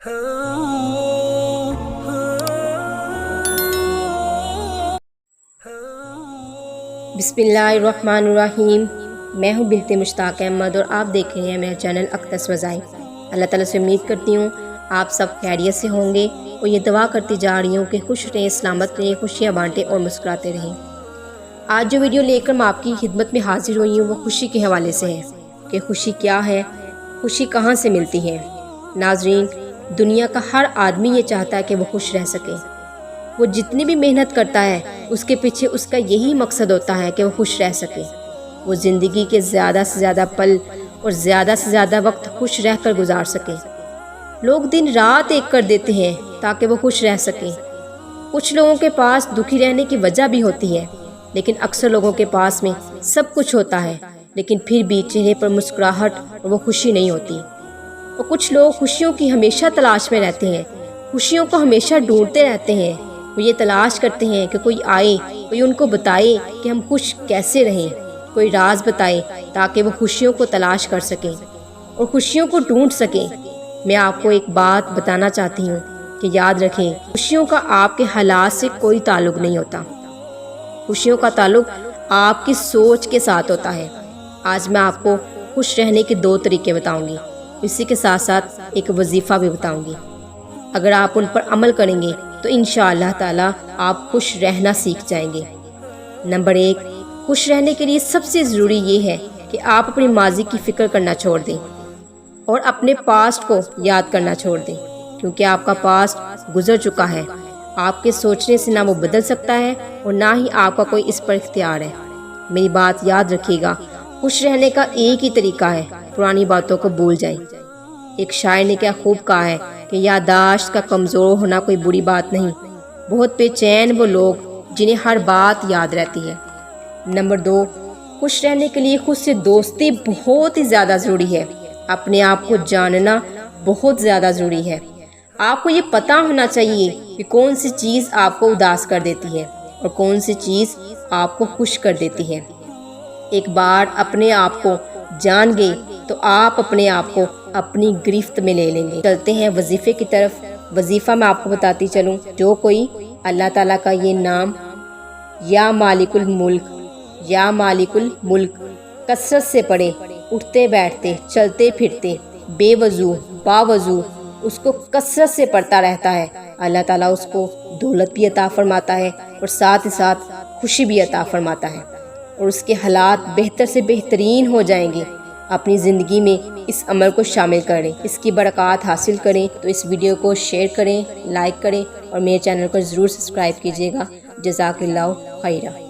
बिस्मिल्लाहिर्रहमानिर्रहीम। मैं हूँ बिनत मुश्ताक अहमद और आप देख रहे हैं मेरा चैनल अक्तस वज़ाइफ। अल्लाह ताला से उम्मीद करती हूँ आप सब खैरियत से होंगे और ये दुआ करती जा रही हूँ कि खुश रहें, सलामत रहें, खुशियाँ बांटें और मुस्कुराते रहें। आज जो वीडियो लेकर मैं आपकी खिदमत में हाजिर हुई हूँ वो खुशी के हवाले से है कि खुशी क्या है, खुशी कहाँ से मिलती है। नाजरीन, दुनिया का हर आदमी ये चाहता है कि वो खुश रह सके। वो जितनी भी मेहनत करता है उसके पीछे उसका यही मकसद होता है कि वो खुश रह सके। वो ज़िंदगी के ज़्यादा से ज़्यादा पल और ज़्यादा से ज़्यादा वक्त खुश रह कर गुजार सके। लोग दिन रात एक कर देते हैं ताकि वो खुश रह सकें। कुछ लोगों के पास दुखी रहने की वजह भी होती है, लेकिन अक्सर लोगों के पास में सब कुछ होता है लेकिन फिर भी चेहरे पर मुस्कुराहट और वो खुशी नहीं होती। और कुछ लोग खुशियों की हमेशा तलाश में रहते हैं, खुशियों को हमेशा ढूंढते रहते हैं। वो ये तलाश करते हैं कि कोई आए, कोई उनको बताए कि हम खुश कैसे रहें, कोई राज बताए ताकि वो खुशियों को तलाश कर सकें और खुशियों को ढूंढ सकें। मैं आपको एक बात बताना चाहती हूँ कि याद रखें, खुशियों का आपके हालात से कोई ताल्लुक़ नहीं होता। खुशियों का ताल्लुक़ आपकी सोच के साथ होता है। आज मैं आपको खुश रहने के 2 तरीके बताऊंगी, इसी के साथ साथ एक वजीफ़ा भी बताऊंगी। अगर आप उन पर अमल करेंगे तो इंशाअल्लाह ताला आप खुश रहना सीख जाएंगे। नंबर 1, खुश रहने के लिए सबसे ज़रूरी ये है कि आप अपनी माजी की फ़िक्र करना छोड़ दें और अपने पास्ट को याद करना छोड़ दें, क्योंकि आपका पास्ट गुजर चुका है। आपके सोचने से ना वो बदल सकता है और ना ही आपका कोई इस पर इख्तियार है। मेरी बात याद रखिएगा, खुश रहने का एक ही तरीका है, पुरानी बातों को भूल जाएं। एक शायर ने क्या खूब कहा है कि याददाश्त का कमज़ोर होना कोई बुरी बात नहीं, बहुत बेचैन वो लोग जिन्हें हर बात याद रहती है। नंबर 2, खुश रहने के लिए खुद से दोस्ती बहुत ही ज़्यादा ज़रूरी है। अपने आप को जानना बहुत ज़्यादा ज़रूरी है। आपको ये पता होना चाहिए कि कौन सी चीज़ आपको उदास कर देती है और कौन सी चीज़ आपको खुश कर देती है। एक बार अपने आप को जान गए तो आप अपने आप को अपनी गिरफ्त में ले लेंगे। चलते हैं वजीफ़े की तरफ। वजीफ़ा मैं आपको बताती चलूँ, जो कोई अल्लाह ताला का ये नाम या मालिकुल मुल्क या मालिकुल मुल्क कसरत से पढ़े, उठते बैठते चलते फिरते बेवजू बावजू उसको कसरत से पढ़ता रहता है, अल्लाह ताला उसको दौलत भी अता फरमाता है और साथ ही साथ खुशी भी अता फरमाता है और उसके हालात बेहतर से बेहतरीन हो जाएंगे। अपनी ज़िंदगी में इस अमल को शामिल करें, इसकी बरक़ात हासिल करें। तो इस वीडियो को शेयर करें, लाइक करें और मेरे चैनल को ज़रूर सब्सक्राइब कीजिएगा। जज़ाकल्लाहु खैरा।